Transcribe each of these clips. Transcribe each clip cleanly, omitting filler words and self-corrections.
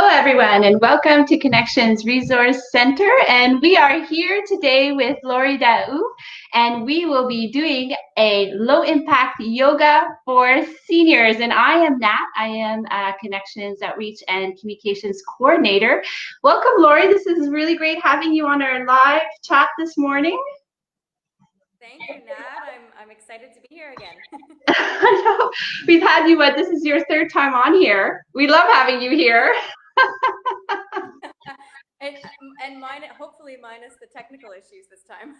Hello, everyone, and welcome to Connections Resource Center. And we are here today with Lori Dau, and we will be doing a low-impact yoga for seniors. And I am Nat. I am a Connections Outreach and Communications Coordinator. Welcome, Lori. This is really great having you on our live chat this morning. Thank you, Nat. I'm excited to be here again. I know. We've had you, this is your third time on here. We love having you here. and hopefully minus the technical issues this time.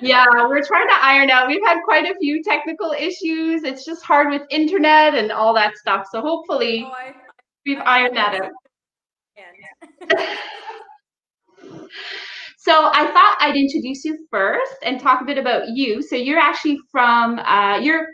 Yeah, we're trying to iron out. We've had quite a few technical issues. It's just hard with internet and all that stuff. So hopefully we've ironed that out. So I thought I'd introduce you first and talk a bit about you. So you're actually you're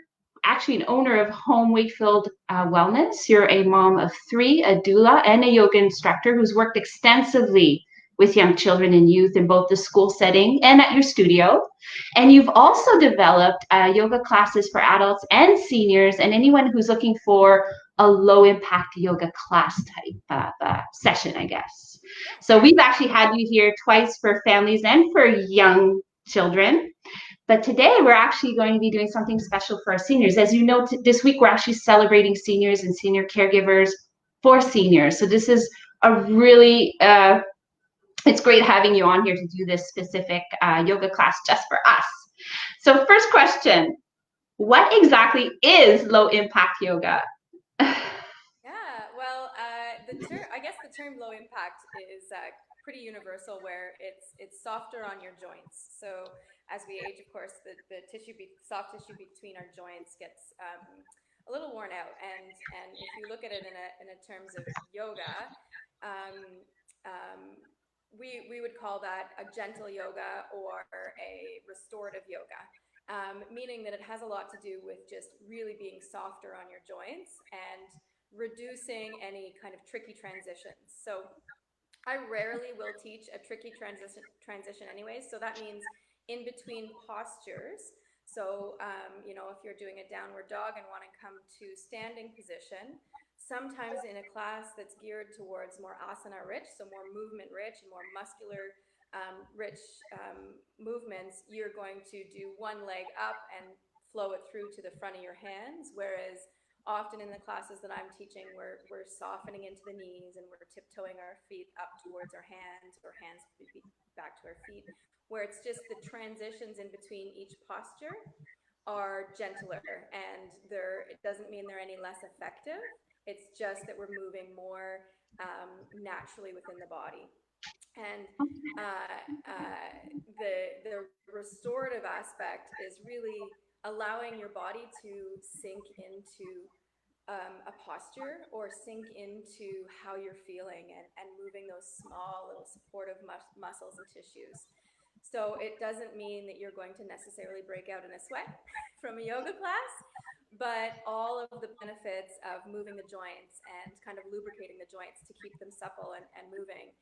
actually an owner of Home Wakefield Wellness. You're a mom of 3, a doula, and a yoga instructor who's worked extensively with young children and youth in both the school setting and at your studio. And you've also developed yoga classes for adults and seniors and anyone who's looking for a low impact yoga class type session, I guess. So we've actually had you here twice for families and for young children. But today we're actually going to be doing something special for our seniors. As you know, this week we're actually celebrating seniors and senior caregivers for seniors. So this is a really, it's great having you on here to do this specific yoga class just for us. So first question, what exactly is low impact yoga? Yeah, well, I guess the term low impact is pretty universal, where it's softer on your joints. So as we age, of course, the soft tissue between our joints gets a little worn out. And if you look at it in a terms of yoga, um, we would call that a gentle yoga or a restorative yoga. Meaning that it has a lot to do with just really being softer on your joints and reducing any kind of tricky transitions. So I rarely will teach a tricky transition anyways. So that means in between postures. So, if you're doing a downward dog and want to come to standing position, sometimes in a class that's geared towards more asana rich, so more movement rich and more muscular rich movements, you're going to do one leg up and flow it through to the front of your hands. Whereas often in the classes that I'm teaching, we're softening into the knees and we're tiptoeing our feet up towards our hands, or hands back to our feet, where it's just the transitions in between each posture are gentler, and it doesn't mean they're any less effective. It's just that we're moving more naturally within the body. And the restorative aspect is really allowing your body to sink into a posture, or sink into how you're feeling, and moving those small little supportive muscles and tissues. So it doesn't mean that you're going to necessarily break out in a sweat from a yoga class, but all of the benefits of moving the joints and kind of lubricating the joints to keep them supple and moving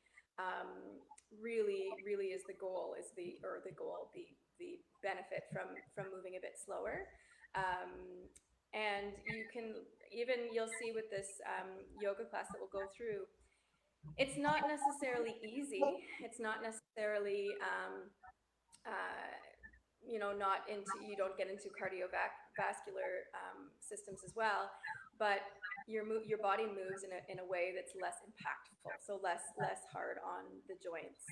really is the goal, the benefit from moving a bit slower. And you'll see with this yoga class that we'll go through, it's not necessarily easy. It's not necessarily, you don't get into cardiovascular systems as well, but your body moves in a way that's less impactful, so less hard on the joints.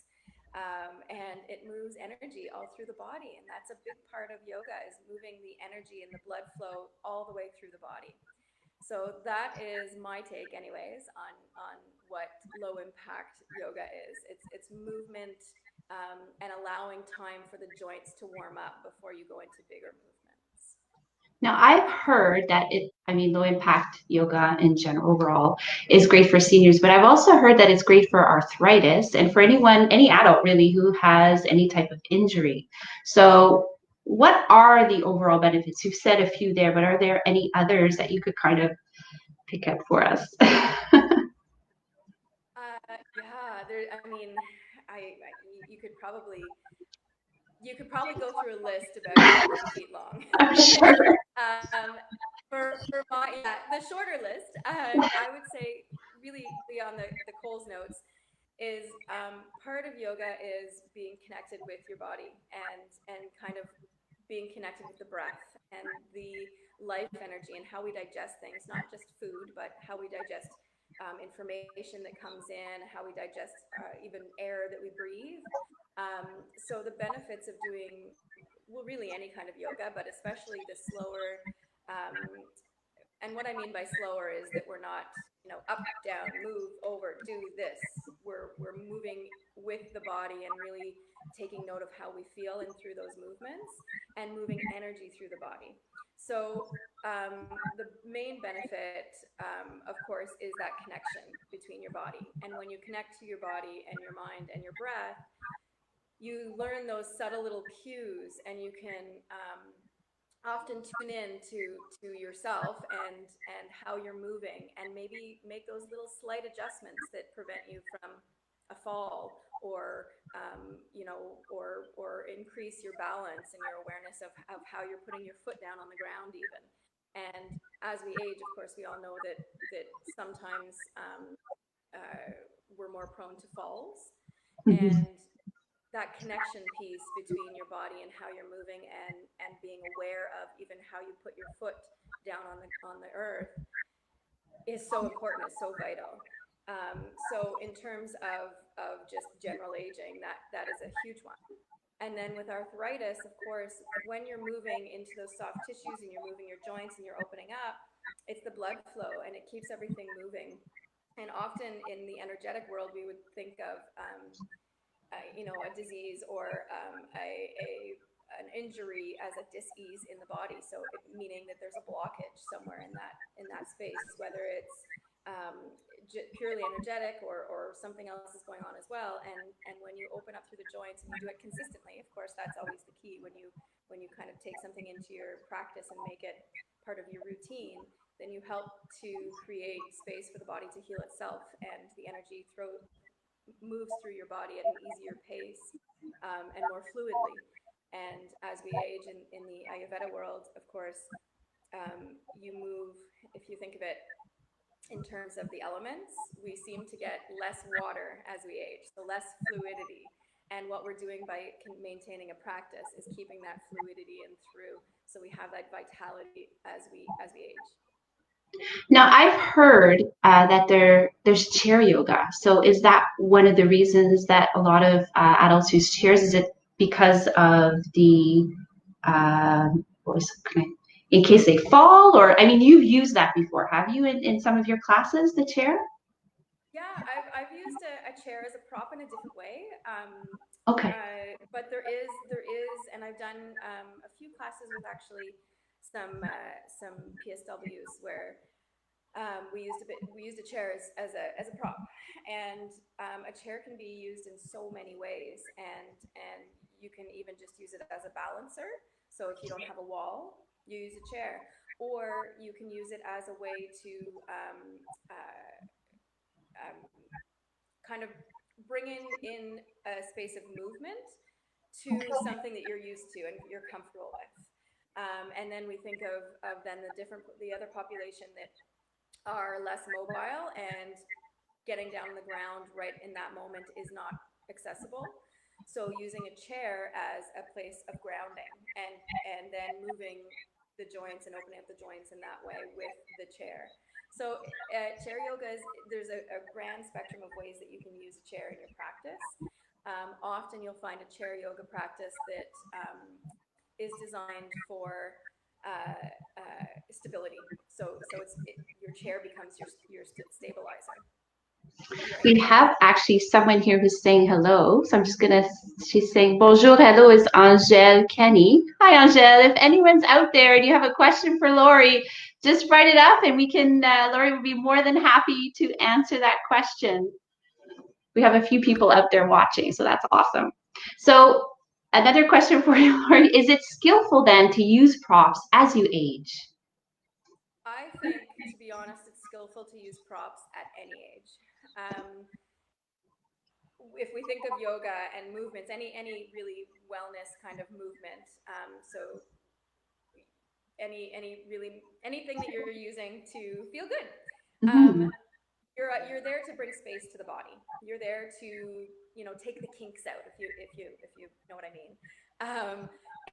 And it moves energy all through the body, and that's a big part of yoga, is moving the energy and the blood flow all the way through the body. So that is my take, anyways, on what low impact yoga is. It's movement and allowing time for the joints to warm up before you go into bigger movements. Now, I've heard that low impact yoga in general overall is great for seniors, but I've also heard that it's great for arthritis and for any adult really who has any type of injury. So what are the overall benefits? You've said a few there, but are there any others that you could kind of pick up for us? Yeah, you could probably go through a list about 50 feet long. Sure. The shorter list, I would say really on the Coles notes is part of yoga is being connected with your body and kind of being connected with the breath and the life energy and how we digest things, not just food, but how we digest information that comes in, how we digest even air that we breathe. So the benefits of doing, well, really any kind of yoga, but especially the slower, um, and what I mean by slower is that we're not, up, down, move, over, do this. We're moving with the body and really taking note of how we feel and through those movements and moving energy through the body. So the main benefit, of course, is that connection between your body. And when you connect to your body and your mind and your breath, you learn those subtle little cues, and you can often tune in to yourself and how you're moving, and maybe make those little slight adjustments that prevent you from a fall, or or increase your balance and your awareness of how you're putting your foot down on the ground even. And as we age, of course, we all know that sometimes we're more prone to falls. Mhm. And that connection piece between your body and how you're moving, and being aware of even how you put your foot down on the earth is so important, is so vital. So in terms of just general aging, that is a huge one. And then with arthritis, of course, when you're moving into those soft tissues and you're moving your joints and you're opening up, it's the blood flow and it keeps everything moving. And often in the energetic world, we would think of a disease or an injury as a dis-ease in the body. So meaning that there's a blockage somewhere in that space, whether it's purely energetic or something else is going on as well. And when you open up through the joints and you do it consistently, of course, that's always the key. When you kind of take something into your practice and make it part of your routine, then you help to create space for the body to heal itself, and the energy moves through your body at an easier pace, and more fluidly. And as we age in the Ayurveda world, of course, you move, if you think of it in terms of the elements, we seem to get less water as we age, so less fluidity. And what we're doing by maintaining a practice is keeping that fluidity in through, so we have that vitality as we age. Now, I've heard that there's chair yoga. So, is that one of the reasons that a lot of adults use chairs? Is it because of the what was it, in case they fall? Or I mean, you've used that before, have you, in some of your classes, the chair? Yeah, I've used a chair as a prop in a different way. Okay. But there is, and I've done a few classes with actually some PSWs where we used a chair as a prop. And a chair can be used in so many ways, and you can even just use it as a balancer. So if you don't have a wall, you use a chair, or you can use it as a way to um, kind of bring in a space of movement to something that you're used to and you're comfortable with. And then we think of then the other population that are less mobile, and getting down on the ground right in that moment is not accessible. So using a chair as a place of grounding, and then moving the joints and opening up the joints in that way with the chair. So chair yoga there's a grand spectrum of ways that you can use a chair in your practice. Often you'll find a chair yoga practice that is designed for stability. Your chair becomes your stabilizer. Your We anchor. have actually someone here who's saying hello. So I'm just gonna, she's saying, bonjour, hello is Angèle Kenny. Hi, Angèle. If anyone's out there and you have a question for Lori, just write it up and we can, Lori would be more than happy to answer that question. We have a few people out there watching, so that's awesome. So another question for you, Lori, is it skillful then to use props as you age? I think, to be honest, it's skillful to use props at any age. Um, if we think of yoga and movements, any really wellness kind of movement, so anything that you're using to feel good, um, Mm-hmm. you're there to bring space to the body. You're there to, take the kinks out, if you know what I mean.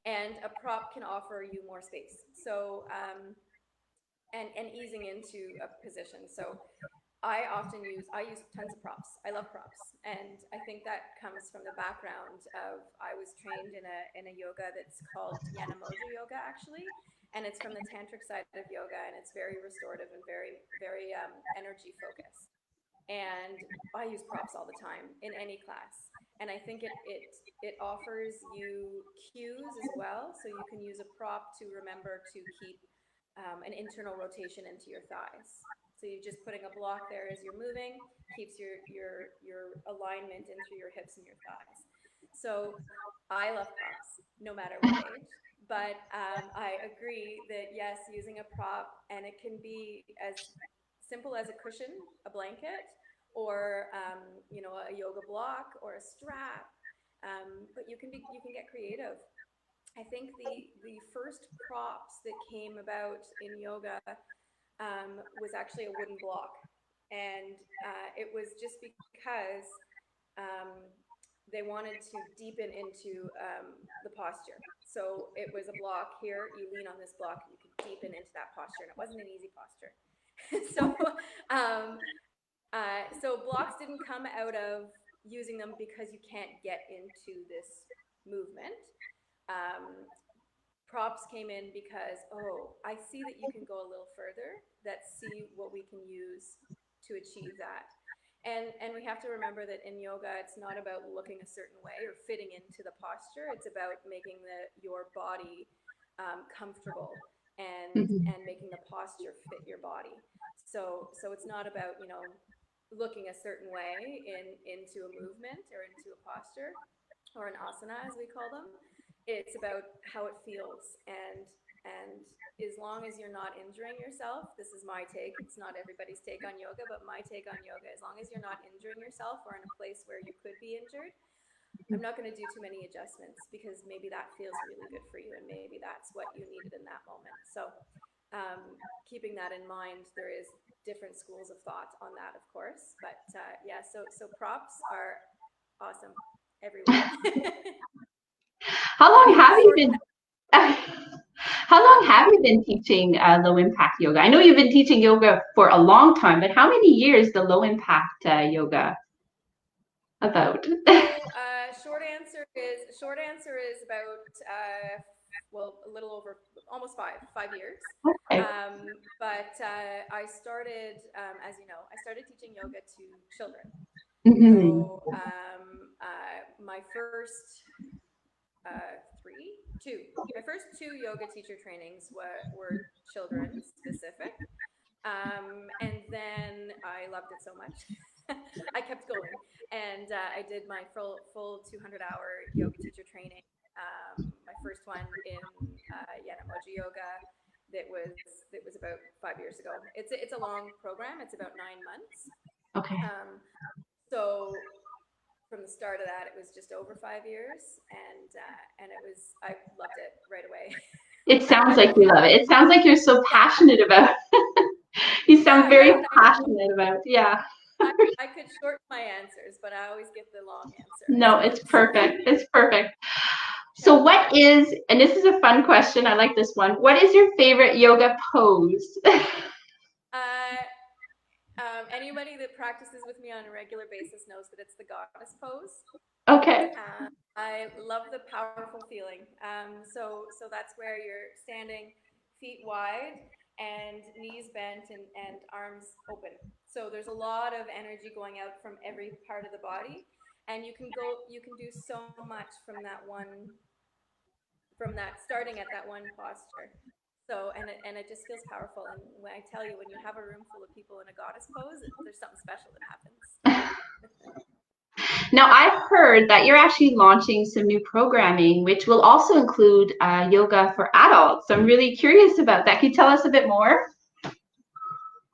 And a prop can offer you more space. So and easing into a position. So I use tons of props. I love props, and I think that comes from the background of I was trained in a yoga that's called Yanamoja yoga, actually, and it's from the tantric side of yoga, and it's very restorative and very very energy focused. And I use props all the time in any class, and I think it offers you cues as well, so you can use a prop to remember to keep an internal rotation into your thighs. So you're just putting a block there as you're moving, keeps your alignment into your hips and your thighs. So I love props, no matter what age. But I agree that yes, using a prop, and it can be as simple as a cushion, a blanket, or a yoga block or a strap. But you can get creative. I think the first props that came about in yoga was actually a wooden block, and it was just because um, they wanted to deepen into the posture. So it was a block here. You lean on this block, and you can deepen into that posture, and it wasn't an easy posture. so um, so blocks didn't come out of using them because you can't get into this movement. Um, Props came in because, oh, I see that you can go a little further. Let's see what we can use to achieve that. And we have to remember that in yoga, it's not about looking a certain way or fitting into the posture. It's about making your body comfortable, Mhm. and making the posture fit your body. So it's not about looking a certain way into a movement or into a posture or an asana, as we call them. It's about how it feels, and as long as you're not injuring yourself, this is my take. It's not everybody's take on yoga, but my take on yoga. As long as you're not injuring yourself or in a place where you could be injured, I'm not going to do too many adjustments, because maybe that feels really good for you, and maybe that's what you needed in that moment. So keeping that in mind, there is different schools of thought on that, of course. But yeah, so props are awesome everywhere. How I long mean, have just you sort of. been? How long have you been teaching low impact yoga? I know you've been teaching yoga for a long time, but how many years the low impact yoga about? So short answer is about well, a little over almost 5 years. Okay. But I started, as you know, I started teaching yoga to children. Mhm. So my first my first two yoga teacher trainings were children specific. And then I loved it so much. I kept going, and I did my full 200-hour yoga teacher training. My first one in Yanamoja yoga. That was about 5 years ago. It's a long program. It's about 9 months. Okay. So from the start of that, it was just over 5 years, and I loved it right away. It sounds like you love it. It sounds like you're so Yeah, passionate about it. You sound yeah, very right. I know. passionate about it. Yeah. I could shorten my answers, but I always get the long answer, I No, it's suppose. perfect. It's perfect. Yeah. So what is, and this is a fun question, I like this one. What is your favorite yoga pose? Uh, Anybody that practices with me on a regular basis knows that it's the goddess pose. Okay. I love the powerful feeling. So that's where you're standing, feet wide and knees bent, and arms open. So there's a lot of energy going out from every part of the body, and you can do so much from that starting at that one posture. So and it just feels powerful. And when I tell you, when you have a room full of people in a goddess pose, there's something special that happens. Now, I've heard that you're actually launching some new programming, which will also include yoga for adults. So I'm really curious about that. Can you tell us a bit more?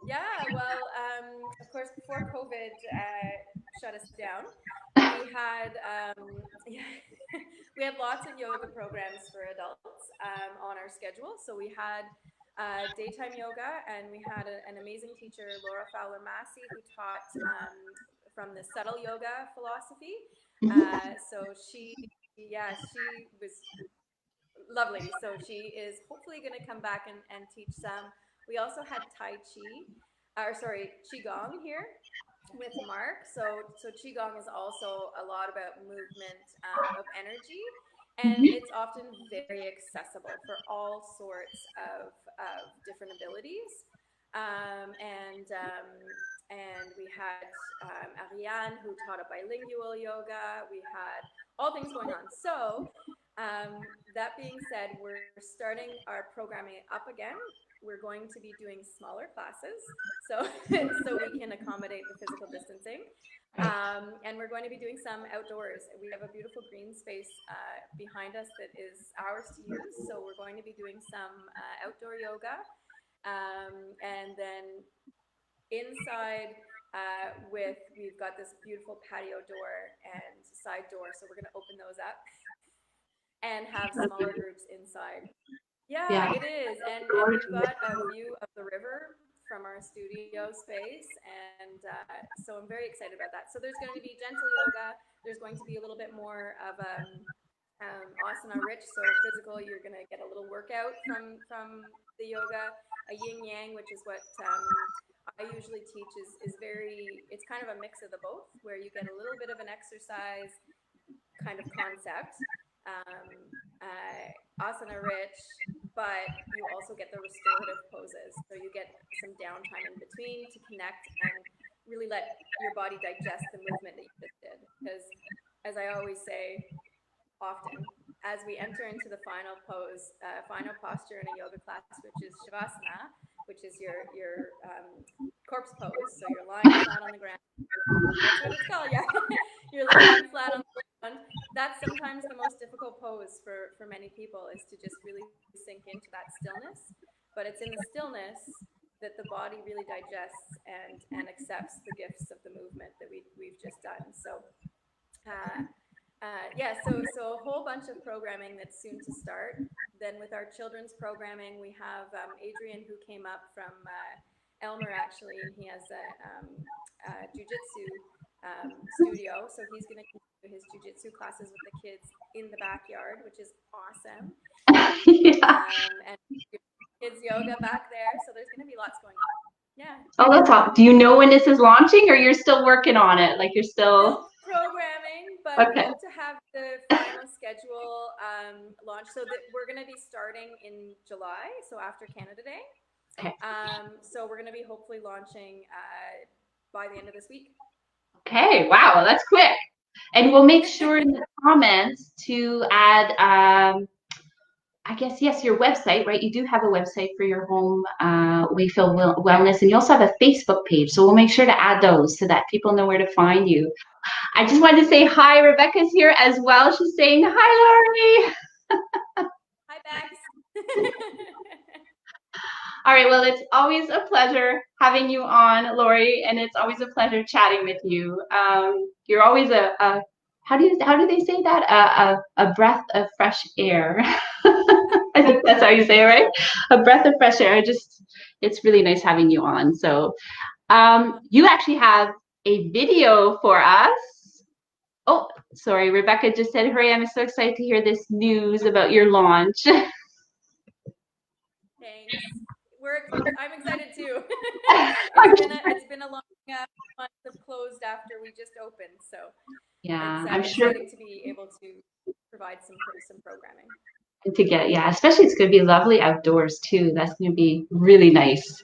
Yeah, well, of course, before COVID shut us down, we had yeah, we had lots of yoga programs for adults on our schedule. So we had daytime yoga, and we had an amazing teacher, Laura Fowler Massey, who taught from the subtle yoga philosophy. So she was lovely. So she is hopefully going to come back and teach some. We also had Qigong here with Mark. So Qigong is also a lot about movement of energy, and it's often very accessible for all sorts of different abilities. And we had Ariane, who taught a bilingual yoga. We had all things going on. So that being said, we're starting our programming up again. We're going to be doing smaller classes, so so we can accommodate the physical distancing. And we're going to be doing some outdoors. We have a beautiful green space behind us that is ours to use. So we're going to be doing some outdoor yoga. And then inside, we've got this beautiful patio door and side door. So we're going to open those up and have smaller groups inside. Yeah, it is. And we've got a view of the river from our studio space. And so I'm very excited about that. So there's going to be gentle yoga. There's going to be a little bit more of asana rich. So physical, you're going to get a little workout from the yoga. A yin yang, which is what I usually teach, it's kind of a mix of the both, where you get a little bit of an exercise kind of concept, asana rich, but you also get the restorative poses. So you get some downtime in between to connect and really let your body digest the movement that you just did. Because as I always say often, as we enter into the final posture in a yoga class, which is Shavasana, which is your corpse pose. So you're lying flat on the ground. That's what it's called, yeah. You're lying flat on the ground. That's sometimes the most difficult pose for many people, is to just really sink into that stillness. But it's in the stillness that the body really digests and accepts the gifts of the movement that we've just done. So so a whole bunch of programming that's soon to start. Then with our children's programming, we have Adrian, who came up from Elmer, actually, and he has a jiu-jitsu studio. So he's going to do his jiu-jitsu classes with the kids in the backyard, which is awesome. And kids yoga back there. So there's going to be lots going on. Yeah. Oh, that's awesome. Do you know when this is launching, or you're still working on it? Like, you're still programming, but okay. Hope to have the final schedule launched. So that we're going to be starting in July, so after Canada Day. Okay. So we're going to be hopefully launching by the end of this week. Okay. Wow, that's quick. And we'll make sure in the comments to add I guess, yes, your website, right? You do have a website for your home, Wakefield Wellness, and you also have a Facebook page. So we'll make sure to add those so that people know where to find you. I just wanted to say hi. Rebecca's here as well. She's saying, hi, Laurie. Hi, Bex. All right. Well, it's always a pleasure having you on, Laurie, and it's always a pleasure chatting with you. You're always how do they say that? A breath of fresh air. I think that's how you say it, right? A breath of fresh air. It's really nice having you on. So you actually have a video for us. Oh, sorry. Rebecca just said, hurry, I'm so excited to hear this news about your launch. Thanks. I'm excited too. It's been a long month of closed after we just opened. So yeah, I'm sure. excited to be able to provide some programming. Especially it's going to be lovely outdoors too. That's going to be really nice.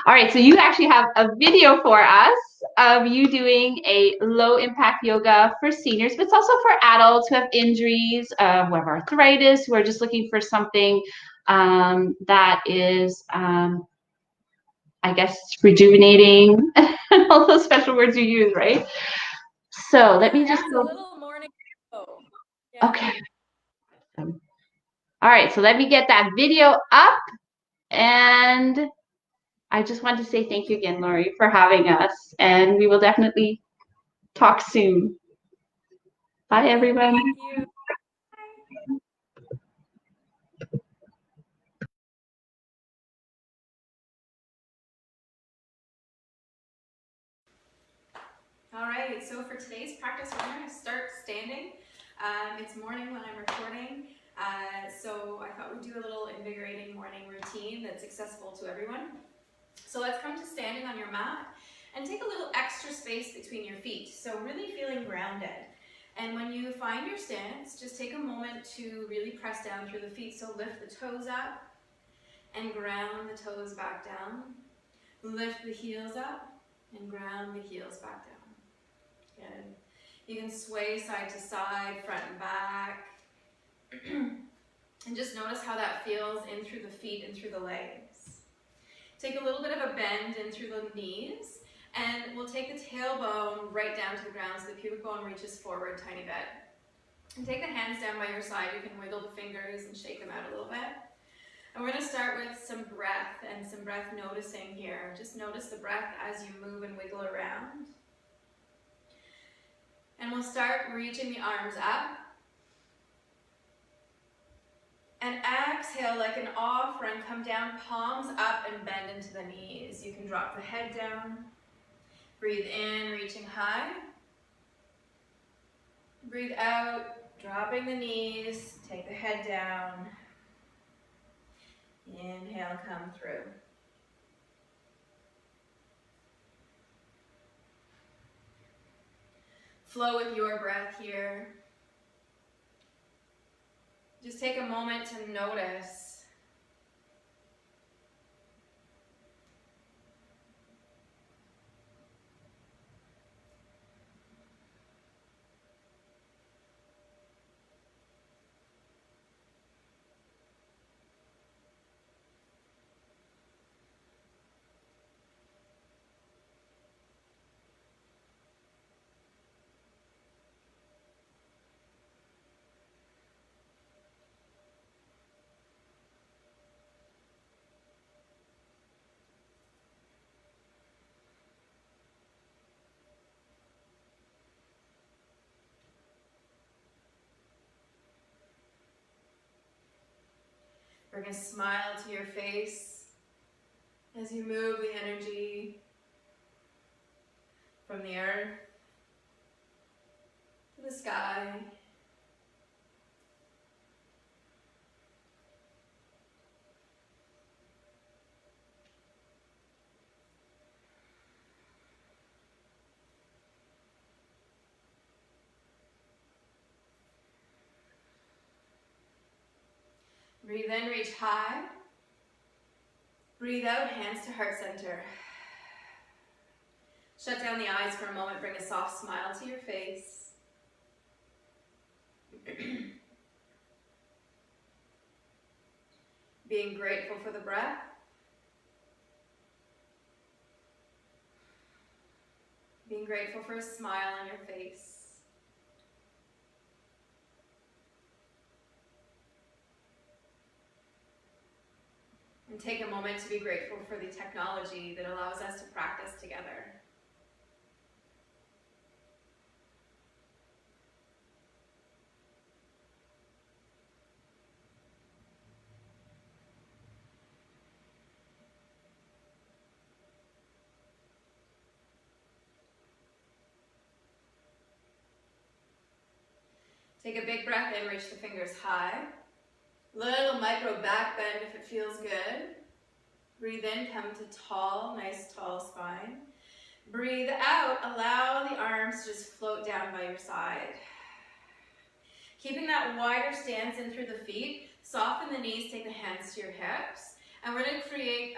All right, so you actually have a video for us of you doing a low impact yoga for seniors, but it's also for adults who have injuries, who have arthritis, who are just looking for something that is, I guess, rejuvenating, all those special words you use, right? So let me just go. It's a little morning. Yeah. Okay. All right, so let me get that video up, and I just want to say thank you again, Laurie, for having us, and we will definitely talk soon. Bye, everyone. Thank you. so for today's practice, we're going to start standing. It's morning when I'm recording, so I thought we'd do a little invigorating morning routine that's accessible to everyone. So let's come to standing on your mat and take a little extra space between your feet, so really feeling grounded. And when you find your stance, just take a moment to really press down through the feet, so lift the toes up and ground the toes back down. Lift the heels up and ground the heels back down. Good. You can sway side to side, front and back. And just notice how that feels in through the feet and through the legs. Take a little bit of a bend in through the knees, and we'll take the tailbone right down to the ground so the pubic bone reaches forward a tiny bit. And take the hands down by your side. You can wiggle the fingers and shake them out a little bit. And we're going to start with some breath and some breath noticing here. Just notice the breath as you move and wiggle around. And we'll start reaching the arms up. And exhale like an off run, come down, palms up and bend into the knees. You can drop the head down. Breathe in, reaching high. Breathe out, dropping the knees, take the head down. Inhale, come through. Flow with your breath here. Just take a moment to notice. Bring a smile to your face as you move the energy from the earth to the sky. Breathe in, reach high. Breathe out, hands to heart center. Shut down the eyes for a moment, bring a soft smile to your face. Being grateful for the breath. Being grateful for a smile on your face. And take a moment to be grateful for the technology that allows us to practice together. Take a big breath in, reach the fingers high. Little micro back bend if it feels good. Breathe in, come to tall, nice tall spine. Breathe out, allow the arms to just float down by your side. Keeping that wider stance in through the feet, soften the knees, take the hands to your hips. And we're going to create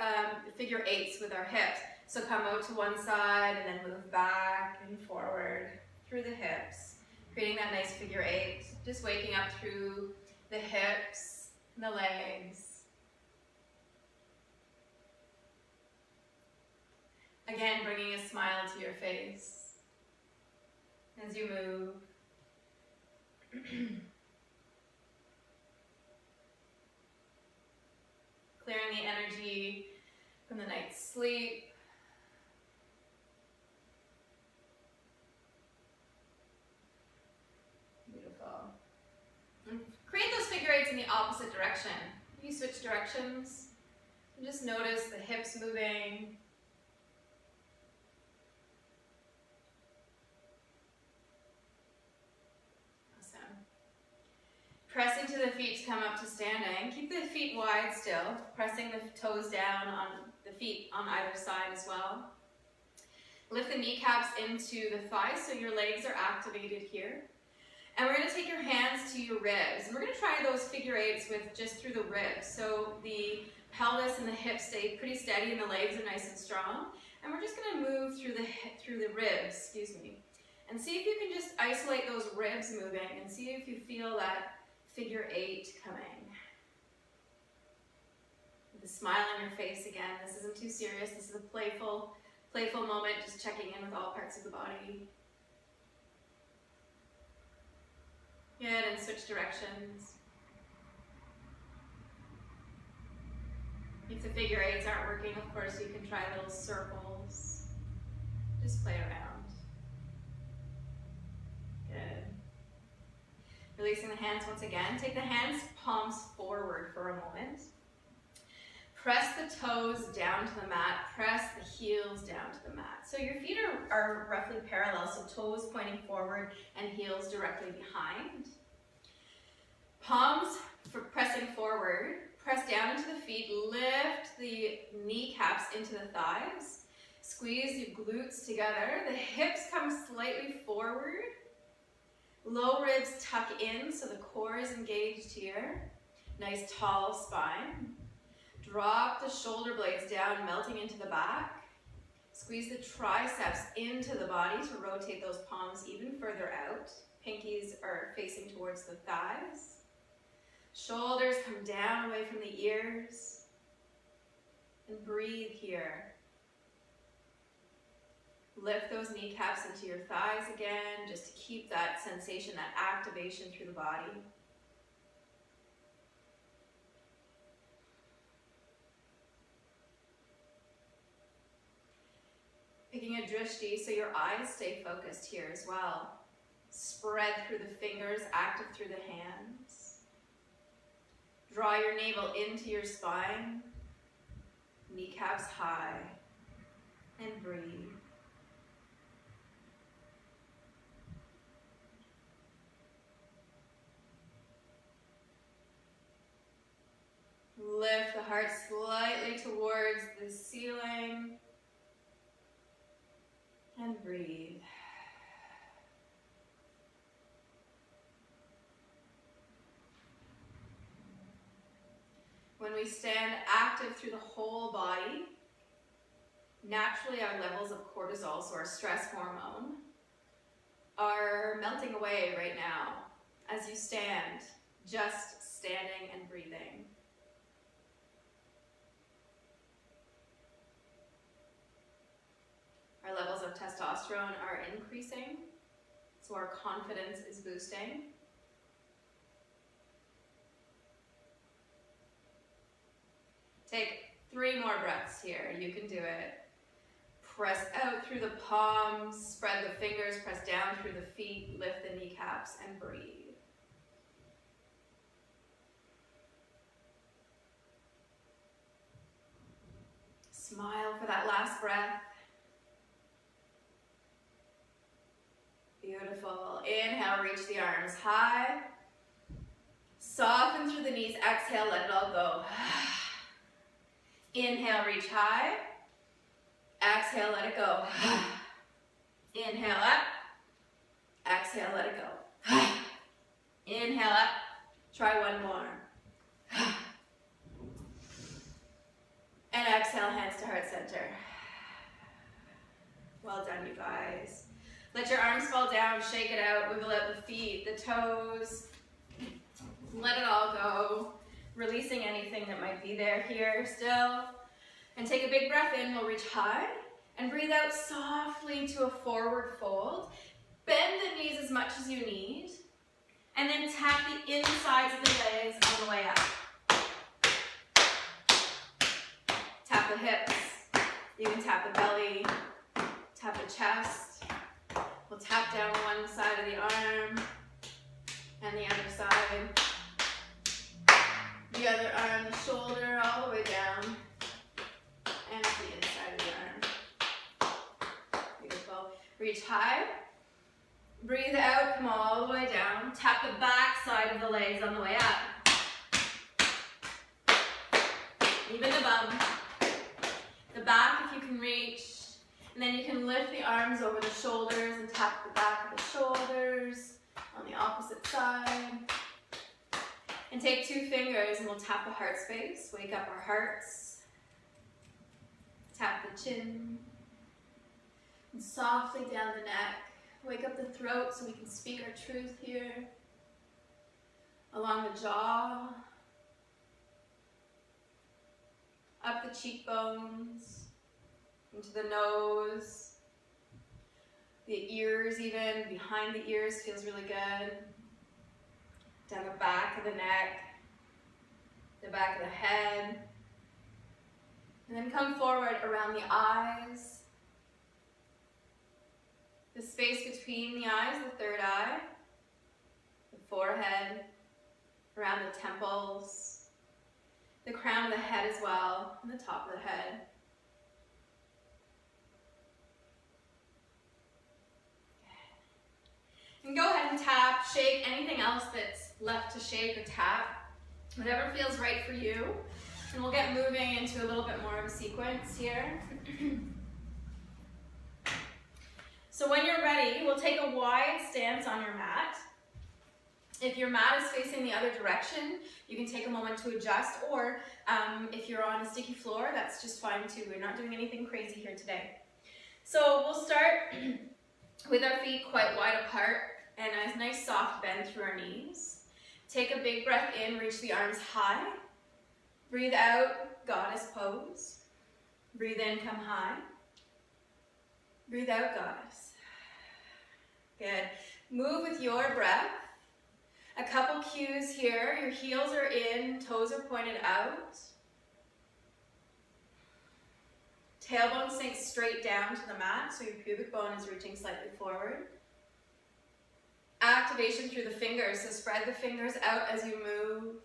figure eights with our hips. So come out to one side and then move back and forward through the hips. Creating that nice figure eight. Just waking up through the hips. The legs. Again, bringing a smile to your face as you move. Clearing the energy from the night's sleep. Beautiful. Create those figure eights in the opposite direction. You switch directions. And just notice the hips moving. Pressing to the feet to come up to standing. Keep the feet wide still, pressing the toes down on the feet on either side as well. Lift the kneecaps into the thighs so your legs are activated here. And we're going to take your hands to your ribs. And we're going to try those figure eights with just through the ribs. So the pelvis and the hips stay pretty steady and the legs are nice and strong. And we're just going to move through the ribs, and see if you can just isolate those ribs moving and see if you feel that figure eight coming. With a smile on your face again. This isn't too serious. This is a playful moment, just checking in with all parts of the body. Good, and switch directions. If the figure eights aren't working, of course, you can try little circles. Just play around. Good. Releasing the hands once again. Take the hands, palms forward for a moment. Press the toes down to the mat. Press the heels down to the mat. So your feet are roughly parallel, so toes pointing forward and heels directly behind. Palms for pressing forward. Press down into the feet. Lift the kneecaps into the thighs. Squeeze your glutes together. The hips come slightly forward. Low ribs tuck in so the core is engaged here. Nice tall spine. Drop the shoulder blades down, melting into the back. Squeeze the triceps into the body to rotate those palms even further out. Pinkies are facing towards the thighs. Shoulders come down away from the ears. And breathe here. Lift those kneecaps into your thighs again, just to keep that sensation, that activation through the body. Picking a drishti so your eyes stay focused here as well. Spread through the fingers, active through the hands. Draw your navel into your spine. Kneecaps high. And breathe. Lift the heart slightly towards the ceiling. And breathe. When we stand active through the whole body, naturally our levels of cortisol, so our stress hormone, are melting away right now as you stand, just standing and breathing. Our levels of testosterone are increasing, so our confidence is boosting. Take 3 more breaths here. You can do it. Press out through the palms, spread the fingers, press down through the feet, lift the kneecaps, and breathe. Smile for that last breath. Beautiful. Inhale, reach the arms high. Soften through the knees. Exhale, let it all go. Inhale, reach high. Exhale, let it go. Inhale up. Exhale, let it go. Inhale up. Try one more. And exhale, hands to heart center. Well done, you guys. Let your arms fall down, shake it out, wiggle out the feet, the toes. Let it all go. Releasing anything that might be there here still. And take a big breath in, we'll reach high. And breathe out softly to a forward fold. Bend the knees as much as you need. And then tap the insides of the legs on the way up. Tap the hips. You can tap the belly. Tap the chest. We'll tap down one side of the arm and the other side. The other arm, the shoulder, all the way down. And the inside of the arm. Beautiful. Reach high. Breathe out, come all the way down. Tap the back side side of the legs on the way up. Even the bum. The back if you can reach. And then you can lift the arms over the shoulders and tap the back of the shoulders on the opposite side. And take 2 fingers and we'll tap the heart space. Wake up our hearts. Tap the chin. And softly down the neck. Wake up the throat so we can speak our truth here. Along the jaw. Up the cheekbones. Into the nose. The ears even. Behind the ears feels really good. Down the back of the neck. The back of the head. And then come forward around the eyes. The space between the eyes, the third eye, the forehead, around the temples, the crown of the head as well, and the top of the head. And go ahead and tap, shake anything else that's left to shake or tap, whatever feels right for you. And we'll get moving into a little bit more of a sequence here. So when you're ready, we'll take a wide stance on your mat. If your mat is facing the other direction, you can take a moment to adjust, or if you're on a sticky floor, that's just fine too. We're not doing anything crazy here today. So we'll start with our feet quite wide apart and a nice soft bend through our knees. Take a big breath in, reach the arms high. Breathe out, goddess pose. Breathe in, come high. Breathe out, goddess. Good. Move with your breath. A couple cues here. Your heels are in, toes are pointed out. Tailbone sinks straight down to the mat, so your pubic bone is reaching slightly forward. Activation through the fingers, so spread the fingers out as you move.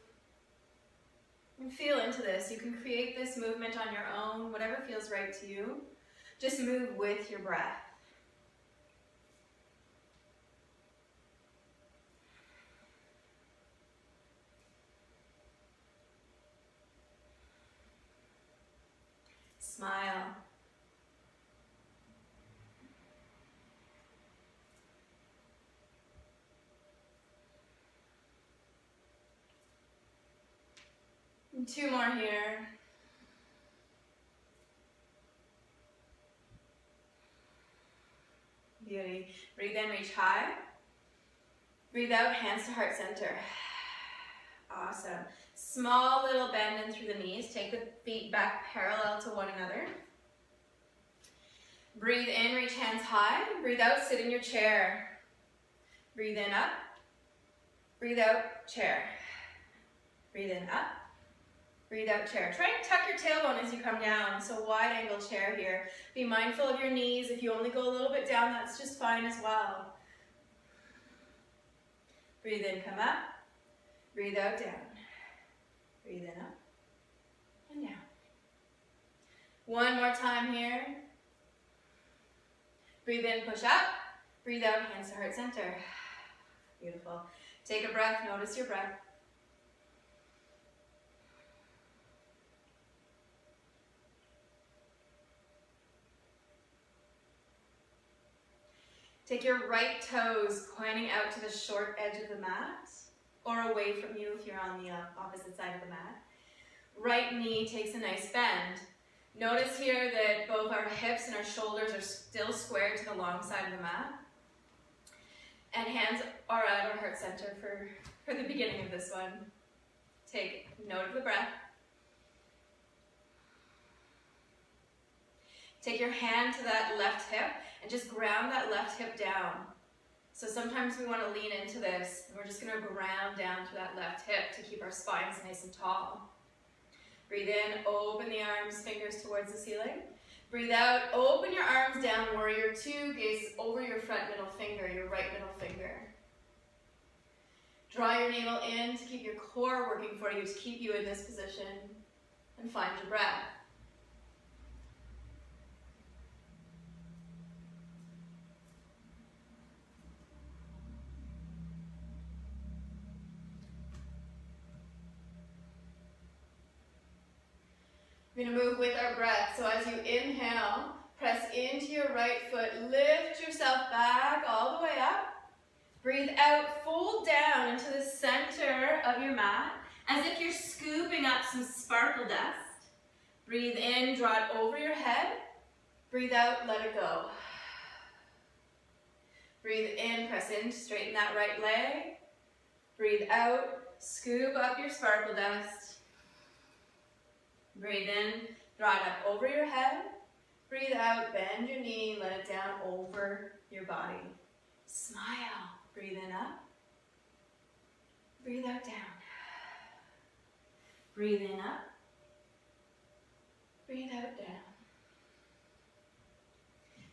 And feel into this. You can create this movement on your own, whatever feels right to you. Just move with your breath. Smile. And 2 more here. Beauty. Breathe in, reach high. Breathe out, hands to heart center. Awesome. Small little bend in through the knees. Take the feet back parallel to one another. Breathe in, reach hands high. Breathe out, sit in your chair. Breathe in, up. Breathe out, chair. Breathe in, up. Breathe out, chair. Try and tuck your tailbone as you come down. So wide angle chair here. Be mindful of your knees. If you only go a little bit down, that's just fine as well. Breathe in, come up. Breathe out, down. Breathe in, up and down. One more time here. Breathe in, push up. Breathe out, hands to heart center. Beautiful. Take a breath, notice your breath. Take your right toes pointing out to the short edge of the mat, or away from you if you're on the opposite side of the mat. Right knee takes a nice bend. Notice here that both our hips and our shoulders are still squared to the long side of the mat. And hands are at our heart center for the beginning of this one. Take note of the breath. Take your hand to that left hip and just ground that left hip down. So sometimes we want to lean into this, and we're just going to ground down to that left hip to keep our spines nice and tall. Breathe in, open the arms, fingers towards the ceiling. Breathe out, open your arms down, warrior 2, gaze over your front middle finger, your right middle finger. Draw your navel in to keep your core working for you, to keep you in this position, and find your breath. We're going to move with our breath. So as you inhale, press into your right foot, lift yourself back all the way up. Breathe out, fold down into the center of your mat as if you're scooping up some sparkle dust. Breathe in, draw it over your head. Breathe out, let it go. Breathe in, press in, straighten that right leg. Breathe out, scoop up your sparkle dust. Breathe in, draw it up over your head. Breathe out, bend your knee, let it down over your body. Smile. Breathe in up. Breathe out down. Breathe in up. Breathe out down.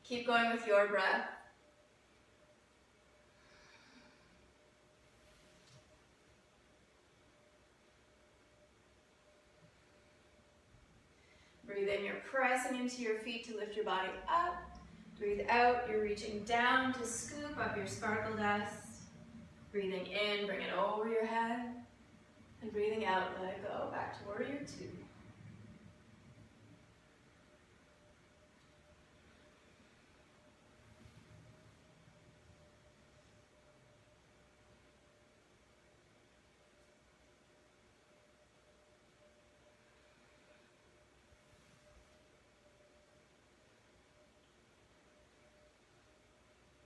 Keep going with your breath. Breathe in, you're pressing into your feet to lift your body up. Breathe out, you're reaching down to scoop up your sparkle dust. Breathing in, bring it over your head. And breathing out, let it go. Back to warrior two.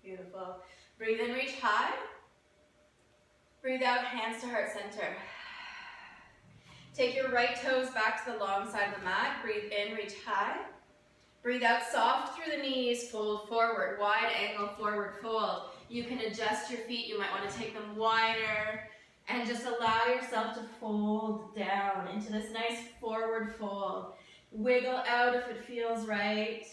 Beautiful. Breathe in, reach high. Breathe out, hands to heart center. Take your right toes back to the long side of the mat. Breathe in, reach high. Breathe out, soft through the knees, fold forward, wide angle forward fold. You can adjust your feet. You might want to take them wider and just allow yourself to fold down into this nice forward fold. Wiggle out if it feels right.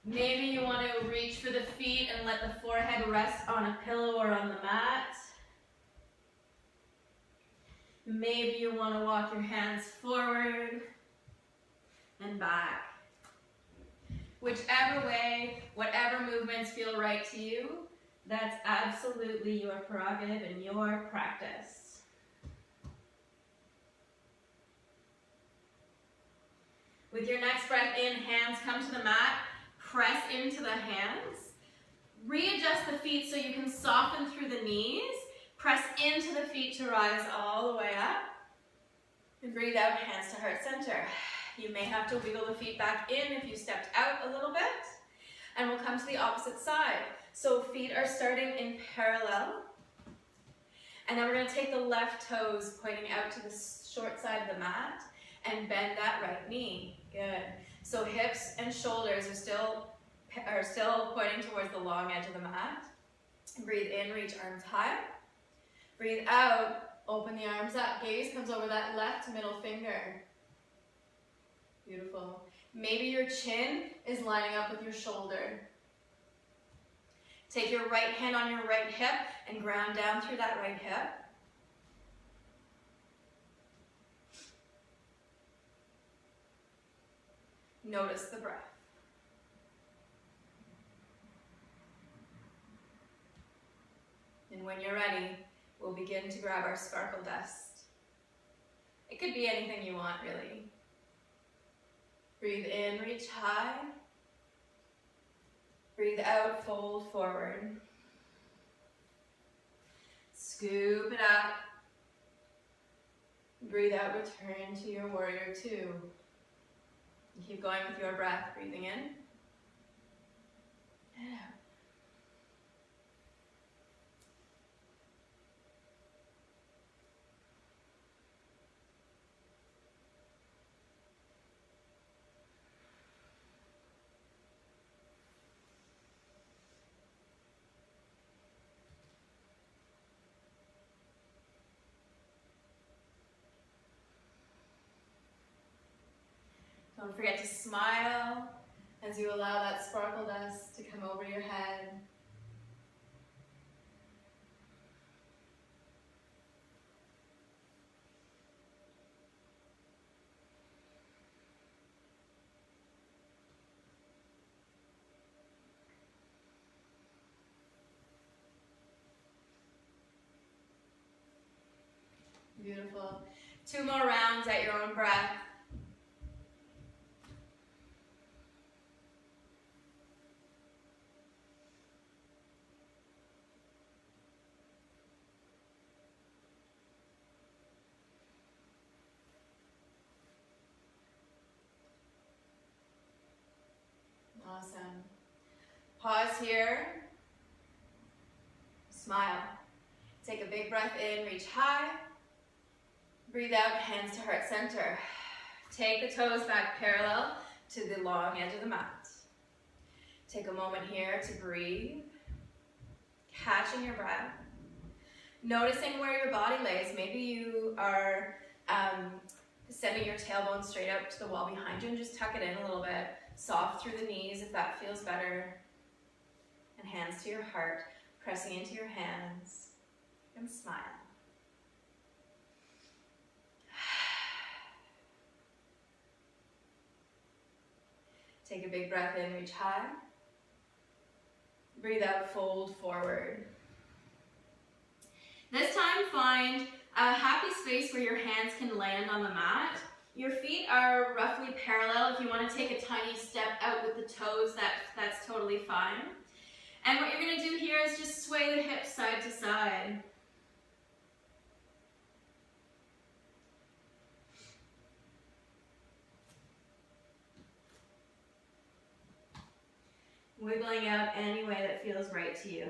Maybe you want to reach for the feet and let the forehead rest on a pillow or on the mat. Maybe you want to walk your hands forward and back. Whichever way, whatever movements feel right to you, that's absolutely your prerogative and your practice. With your next breath in, hands come to the mat. Press into the hands. Readjust the feet so you can soften through the knees. Press into the feet to rise all the way up. And breathe out, hands to heart center. You may have to wiggle the feet back in if you stepped out a little bit. And we'll come to the opposite side. So feet are starting in parallel. And then we're going to take the left toes pointing out to the short side of the mat and bend that right knee. Good. So hips and shoulders are still pointing towards the long edge of the mat. Breathe in, reach arms high. Breathe out, open the arms up. Gaze comes over that left middle finger. Beautiful. Maybe your chin is lining up with your shoulder. Take your right hand on your right hip and ground down through that right hip. Notice the breath. And when you're ready, we'll begin to grab our sparkle dust. It could be anything you want, really. Breathe in, reach high. Breathe out, fold forward. Scoop it up. Breathe out, return to your warrior two. Keep going with your breath, breathing in and out. Don't forget to smile as you allow that sparkle dust to come over your head. Beautiful. 2 more rounds at your own breath. Awesome. Pause here. Smile. Take a big breath in, reach high. Breathe out, hands to heart center. Take the toes back parallel to the long edge of the mat. Take a moment here to breathe. Catching your breath. Noticing where your body lays. Maybe you are sending your tailbone straight up to the wall behind you and just tuck it in a little bit. Soft through the knees if that feels better. And hands to your heart, pressing into your hands. And smile. Take a big breath in, reach high. Breathe out, fold forward. This time, find a happy space where your hands can land on the mat. Your feet are roughly parallel. If you want to take a tiny step out with the toes, that's totally fine. And what you're going to do here is just sway the hips side to side. Wiggling out any way that feels right to you.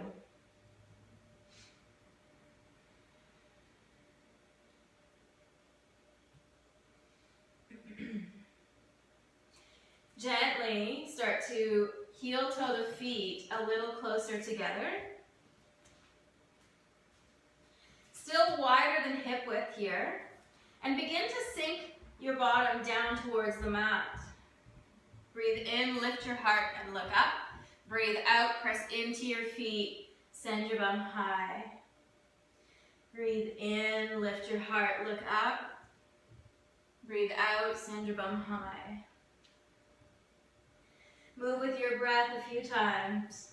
Gently start to heel toe the feet a little closer together. Still wider than hip width here. And begin to sink your bottom down towards the mat. Breathe in, lift your heart and look up. Breathe out, press into your feet, send your bum high. Breathe in, lift your heart, look up. Breathe out, send your bum high. Move with your breath a few times.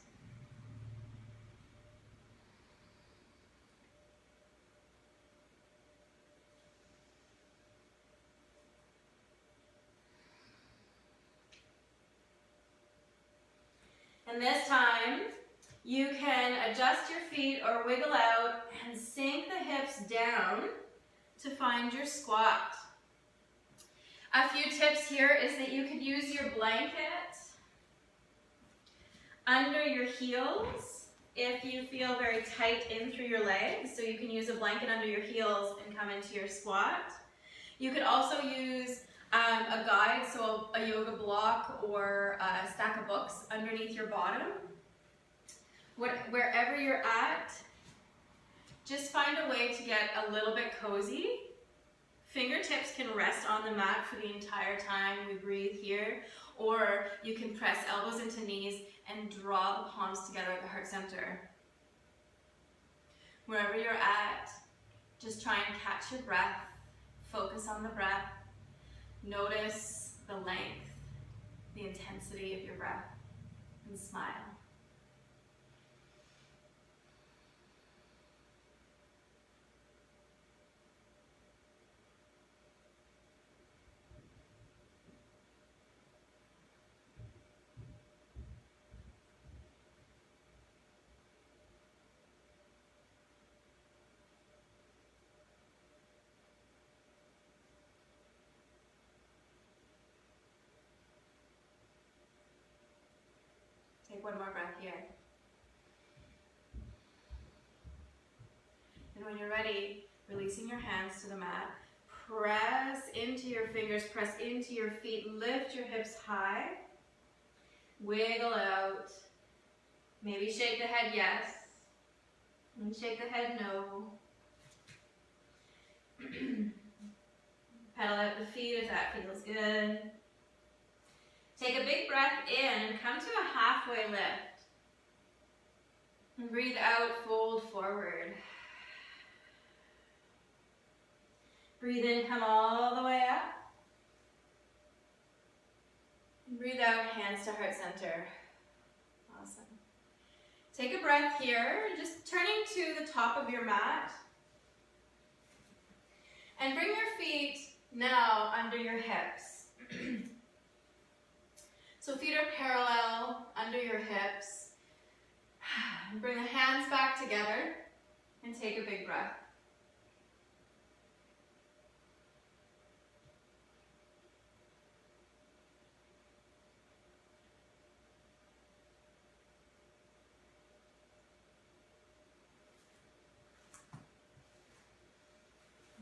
And this time, you can adjust your feet or wiggle out and sink the hips down to find your squat. A few tips here is that you could use your blanket under your heels if you feel very tight in through your legs. So you can use a blanket under your heels and come into your squat. You could also use a guide, so a yoga block or a stack of books underneath your bottom. Wherever you're at, just find a way to get a little bit cozy. Fingertips can rest on the mat for the entire time we breathe here, or you can press elbows into knees and draw the palms together at the heart center. Wherever you're at, just try and catch your breath, focus on the breath. Notice the length, the intensity of your breath, and smile. Take one more breath here. And when you're ready, releasing your hands to the mat, press into your fingers, press into your feet, lift your hips high, wiggle out. Maybe shake the head yes, and shake the head no. Pedal out the feet if that feels good. Take a big breath in and come to a halfway lift. And breathe out, fold forward. Breathe in, come all the way up. And breathe out, hands to heart center. Awesome. Take a breath here, just turning to the top of your mat. And bring your feet now under your hips. So feet are parallel under your hips. Bring the hands back together and take a big breath.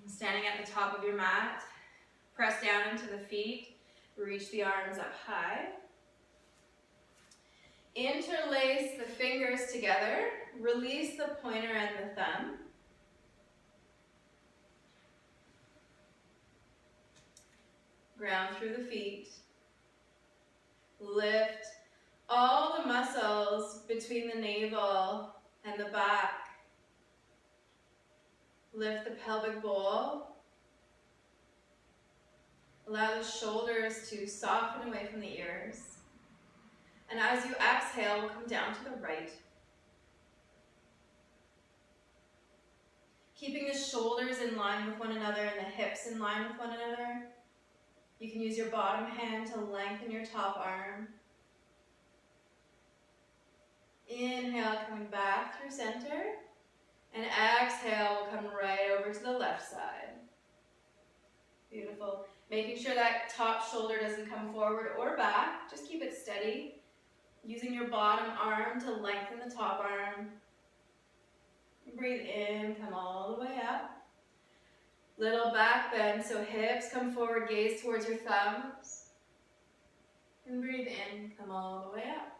Standing at the top of your mat, press down into the feet, reach the arms up high. Interlace the fingers together, release the pointer and the thumb. Ground through the feet. Lift all the muscles between the navel and the back. Lift the pelvic bowl. Allow the shoulders to soften away from the ears. And as you exhale, we'll come down to the right. Keeping the shoulders in line with one another and the hips in line with one another. You can use your bottom hand to lengthen your top arm. Inhale, coming back through center. And exhale, we'll come right over to the left side. Beautiful. Making sure that top shoulder doesn't come forward or back. Just keep it steady. Using your bottom arm to lengthen the top arm. Breathe in, come all the way up. Little back bend, so hips come forward, gaze towards your thumbs. And breathe in, come all the way up.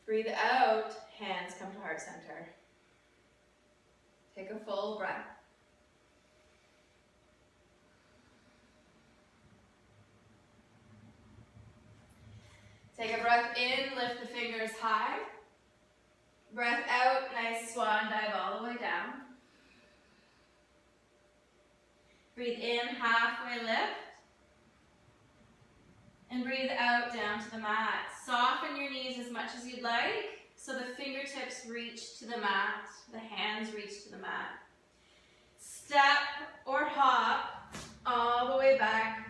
Breathe out, hands come to heart center. Take a full breath. Take a breath in, lift the fingers high. Breath out, nice swan dive all the way down. Breathe in, halfway lift. And breathe out down to the mat. Soften your knees as much as you'd like, so the fingertips reach to the mat, the hands reach to the mat. Step or hop all the way back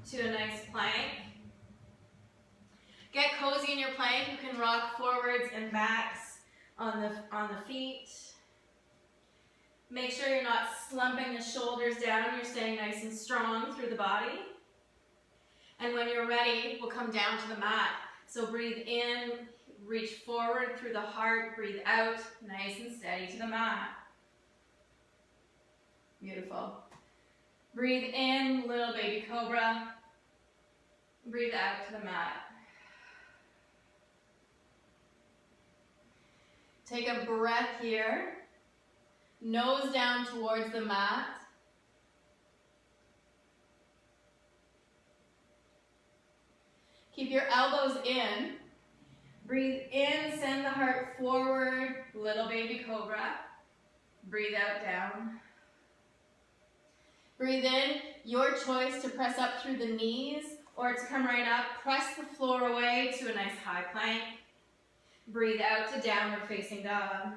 to a nice plank. Get cozy in your plank. You can rock forwards and backs on the feet. Make sure you're not slumping the shoulders down. You're staying nice and strong through the body. And when you're ready, we'll come down to the mat. So breathe in, reach forward through the heart, breathe out, nice and steady to the mat. Beautiful. Breathe in, little baby cobra. Breathe out to the mat. Take a breath here. Nose down towards the mat. Keep your elbows in. Breathe in, send the heart forward, little baby cobra. Breathe out, down. Breathe in, your choice to press up through the knees or to come right up. Press the floor away to a nice high plank. Breathe out to downward facing dog.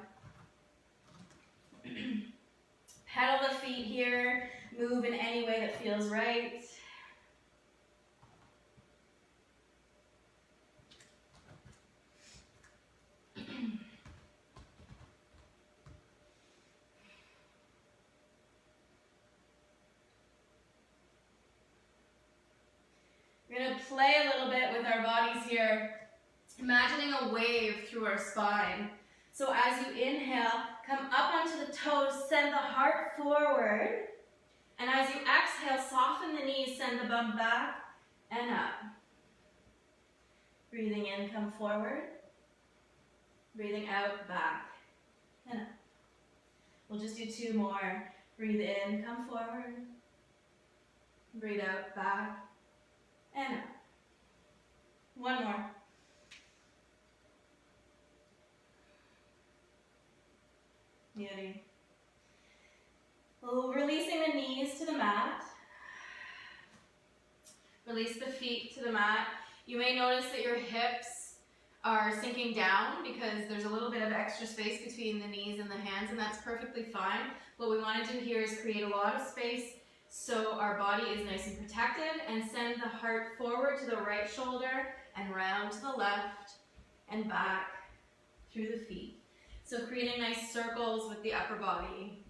Pedal the feet here. Move in any way that feels right. We're going to play a little bit with our bodies here, imagining a wave through our spine. So as you inhale, come up onto the toes, send the heart forward. And as you exhale, soften the knees, send the bum back and up. Breathing in, come forward. Breathing out, back and up. We'll just do two more. Breathe in, come forward. Breathe out, back and up. One more. Beauty. Releasing the knees to the mat. Release the feet to the mat. You may notice that your hips are sinking down because there's a little bit of extra space between the knees and the hands, and that's perfectly fine. What we want to do here is create a lot of space so our body is nice and protected, and send the heart forward to the right shoulder and round to the left and back through the feet. So creating nice circles with the upper body.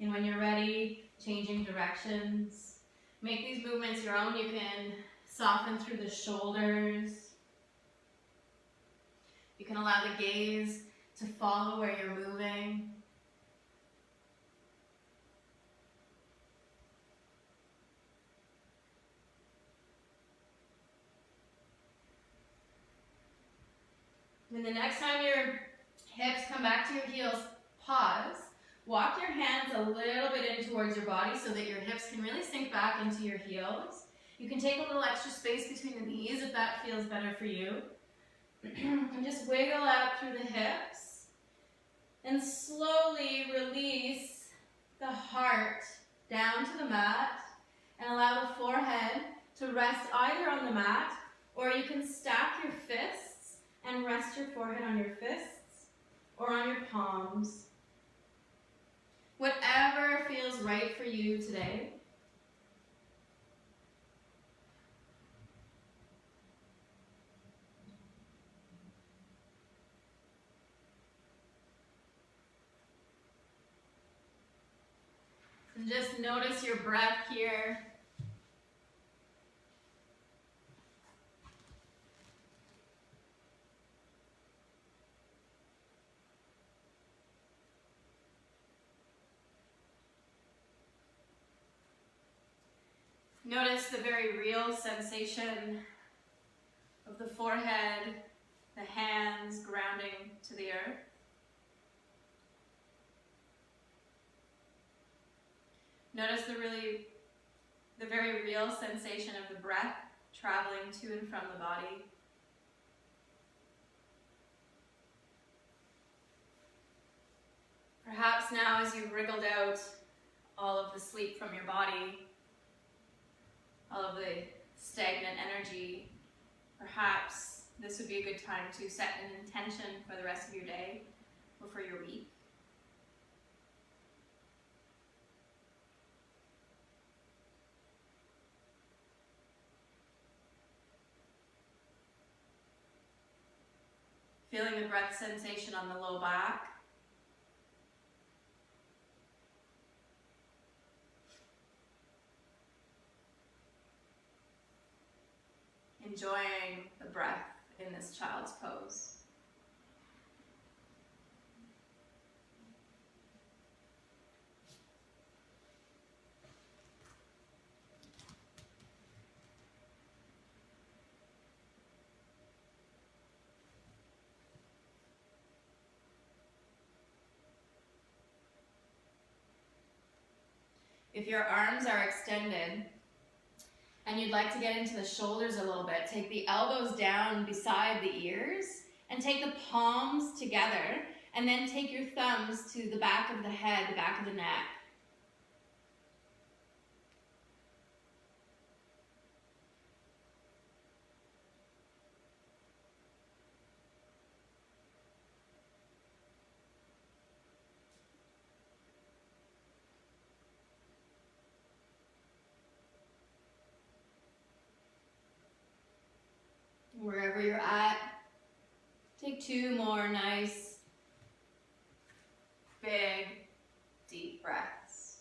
And when you're ready, changing directions. Make these movements your own. You can soften through the shoulders. You can allow the gaze to follow where you're moving. And the next time your hips come back to your heels, pause. Walk your hands a little bit in towards your body so that your hips can really sink back into your heels. You can take a little extra space between the knees if that feels better for you. And just wiggle out through the hips. And slowly release the heart down to the mat and allow the forehead to rest either on the mat, or you can stack your fists and rest your forehead on your fists or on your palms. Whatever feels right for you today. And just notice your breath here. Notice the very real sensation of the forehead, the hands grounding to the earth. Notice the very real sensation of the breath traveling to and from the body. Perhaps now, as you've wriggled out all of the sleep from your body, all of the stagnant energy, perhaps this would be a good time to set an intention for the rest of your day or for your week. Feeling the breath sensation on the low back. Enjoying the breath in this child's pose. If your arms are extended, and you'd like to get into the shoulders a little bit, take the elbows down beside the ears and take the palms together, and then take your thumbs to the back of the head, the back of the neck. Wherever you're at, take 2 more nice, big, deep breaths.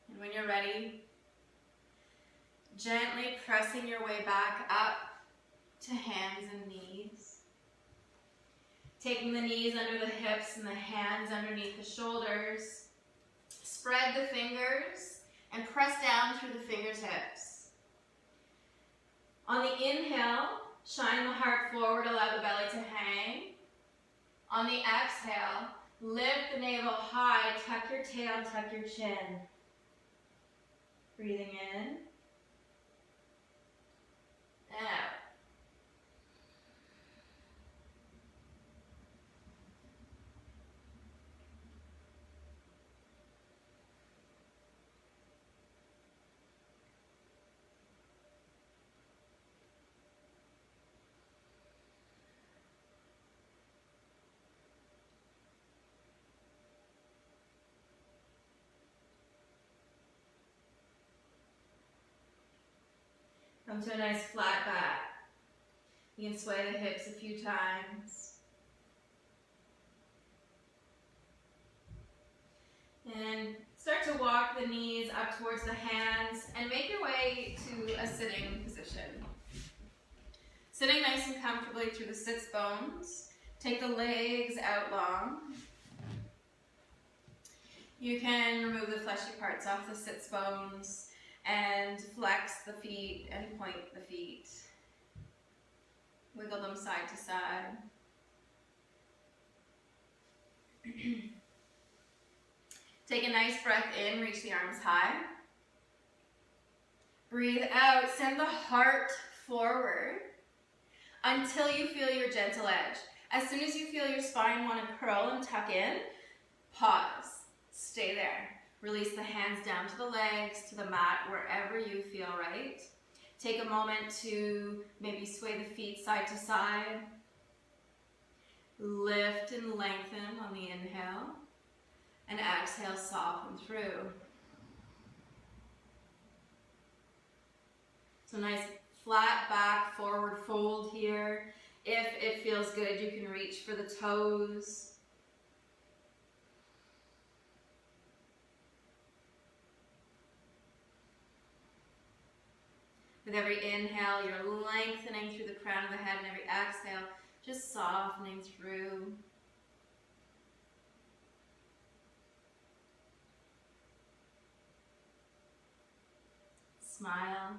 And when you're ready, gently pressing your way back up to hands and knees. Taking the knees under the hips and the hands underneath the shoulders. Spread the fingers and press down through the fingertips. On the inhale, shine the heart forward, allow the belly to hang. On the exhale, lift the navel high, tuck your tail, tuck your chin. Breathing in Come to a nice flat back. You can sway the hips a few times. And start to walk the knees up towards the hands and make your way to a sitting position. Sitting nice and comfortably through the sits bones. Take the legs out long. You can remove the fleshy parts off the sits bones and flex the feet and point the feet. Wiggle them side to side. Take a nice breath in, reach the arms high. Breathe out, send the heart forward until you feel your gentle edge. As soon as you feel your spine want to curl and tuck in, pause, stay there. Release the hands down to the legs, to the mat, wherever you feel right. Take a moment to maybe sway the feet side to side. Lift and lengthen on the inhale. And exhale, soften through. So nice flat back, forward fold here. If it feels good, you can reach for the toes. With every inhale, you're lengthening through the crown of the head, and every exhale, just softening through. Smile.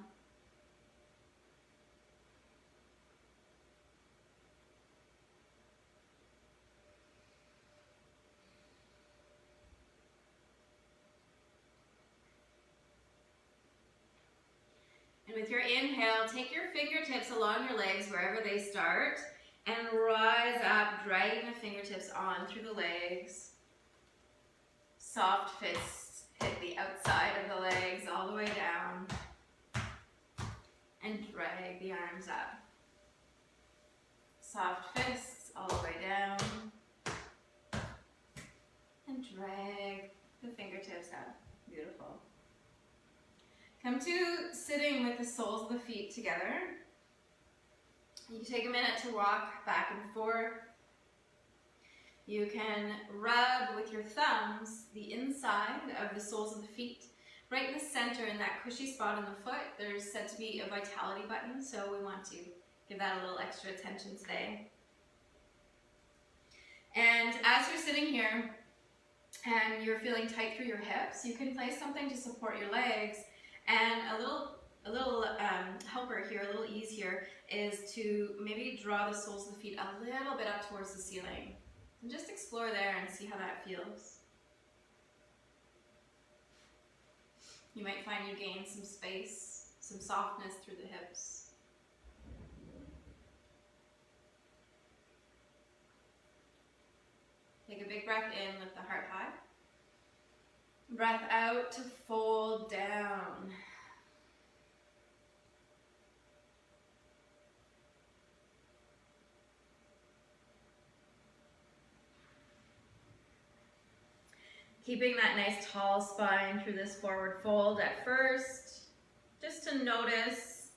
And with your inhale, take your fingertips along your legs wherever they start and rise up, dragging the fingertips on through the legs. Soft fists hit the outside of the legs all the way down. And drag the arms up. Soft fists all the way down. And drag the fingertips up. Beautiful. Come to sitting with the soles of the feet together. You take a minute to walk back and forth. You can rub with your thumbs the inside of the soles of the feet. Right in the center, in that cushy spot on the foot, there's said to be a vitality button, so we want to give that a little extra attention today. And as you're sitting here and you're feeling tight through your hips, you can place something to support your legs. And a little helper here, a little ease here, is to maybe draw the soles of the feet a little bit up towards the ceiling. And just explore there and see how that feels. You might find you gain some space, some softness through the hips. Take a big breath in, lift the heart high. Breath out to fold down. Keeping that nice tall spine through this forward fold at first, just to notice.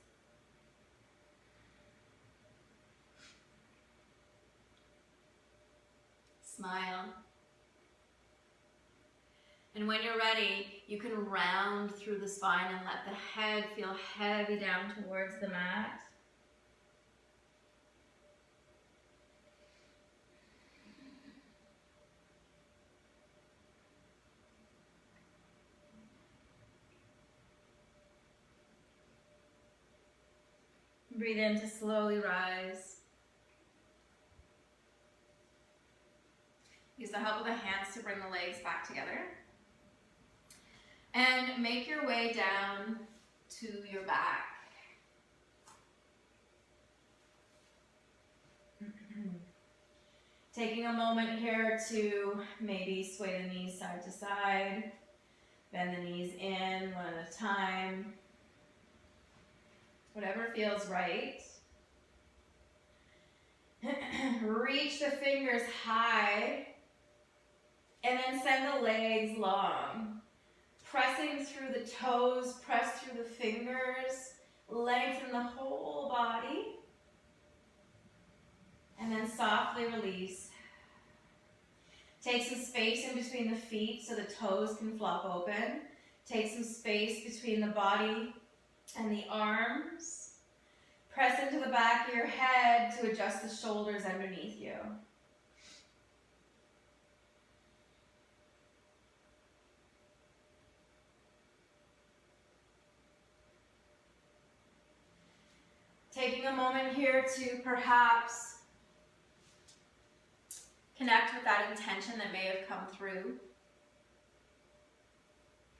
Smile. And when you're ready, you can round through the spine and let the head feel heavy down towards the mat. Breathe in to slowly rise. Use the help of the hands to bring the legs back together. And make your way down to your back. Taking a moment here to maybe sway the knees side to side. Bend the knees in one at a time. Whatever feels right. Reach the fingers high and then send the legs long. Pressing through the toes, press through the fingers. Lengthen the whole body. And then softly release. Take some space in between the feet so the toes can flop open. Take some space between the body and the arms. Press into the back of your head to adjust the shoulders underneath you. Taking a moment here to perhaps connect with that intention that may have come through.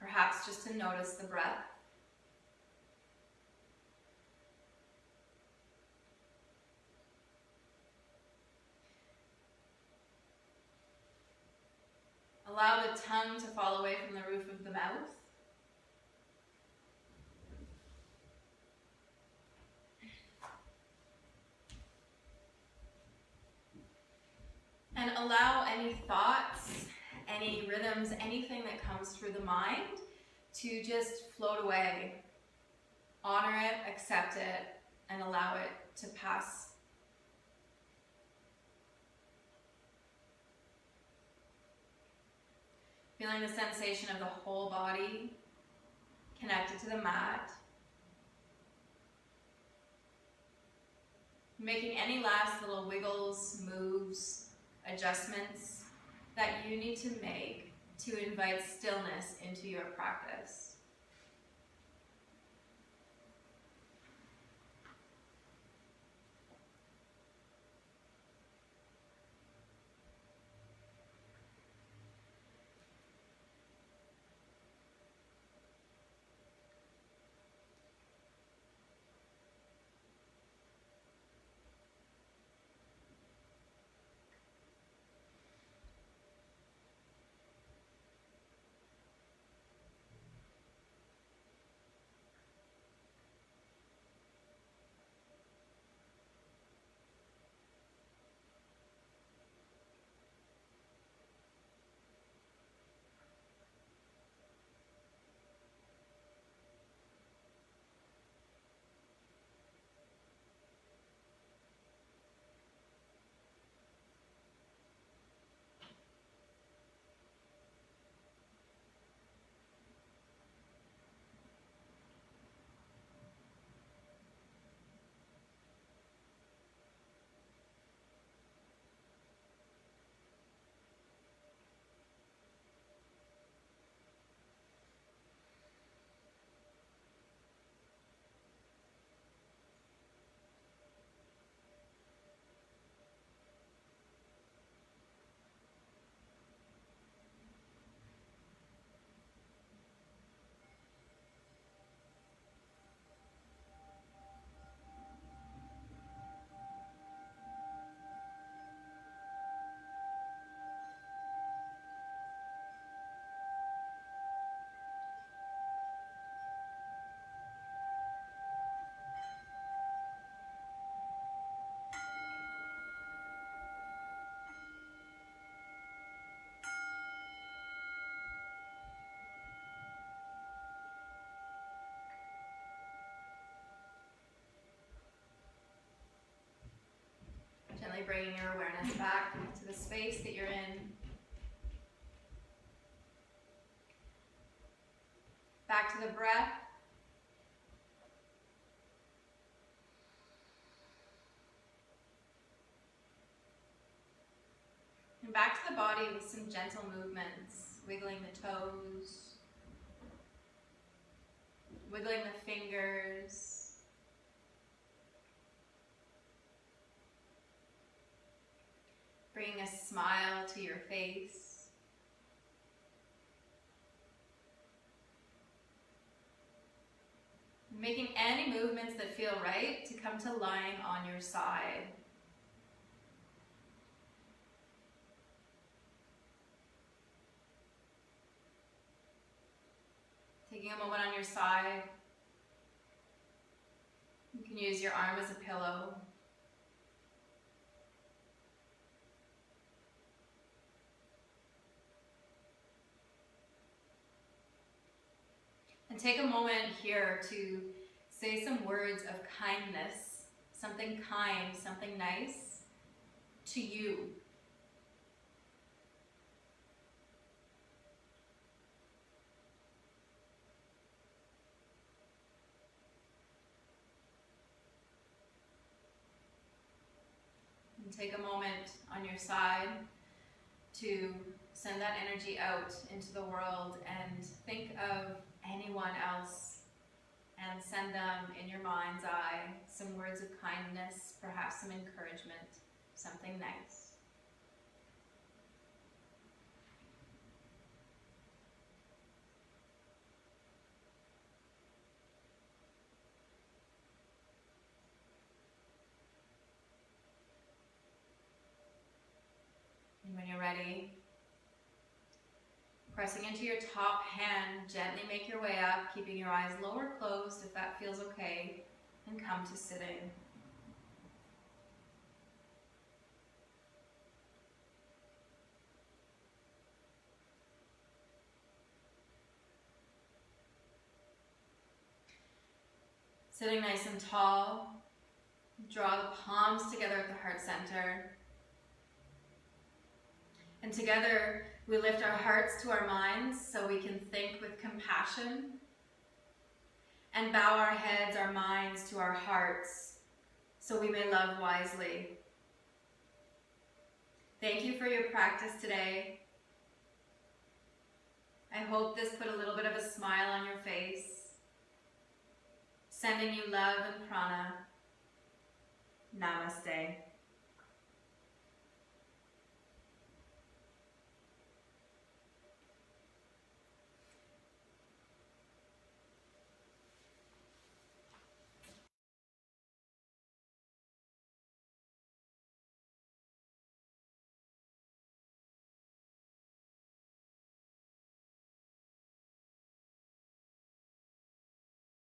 Perhaps just to notice the breath. Allow the tongue to fall away from the roof of the mouth. And allow any thoughts, any rhythms, anything that comes through the mind to just float away. Honor it, accept it, and allow it to pass. Feeling the sensation of the whole body connected to the mat. Making any last little wiggles, moves, adjustments that you need to make to invite stillness into your practice. Gently bringing your awareness back to the space that you're in. Back to the breath. And back to the body with some gentle movements, wiggling the toes, wiggling the fingers. Bringing a smile to your face. Making any movements that feel right to come to lying on your side. Taking a moment on your side. You can use your arm as a pillow. And take a moment here to say some words of kindness, something kind, something nice to you. And take a moment on your side to send that energy out into the world and think of anyone else and send them in your mind's eye some words of kindness, perhaps some encouragement, something nice. And when you're ready, pressing into your top hand, gently make your way up, keeping your eyes lower closed if that feels okay, and come to sitting. Sitting nice and tall, draw the palms together at the heart center. And together, we lift our hearts to our minds so we can think with compassion, and bow our heads, our minds to our hearts so we may love wisely. Thank you for your practice today. I hope this put a little bit of a smile on your face, sending you love and prana. Namaste.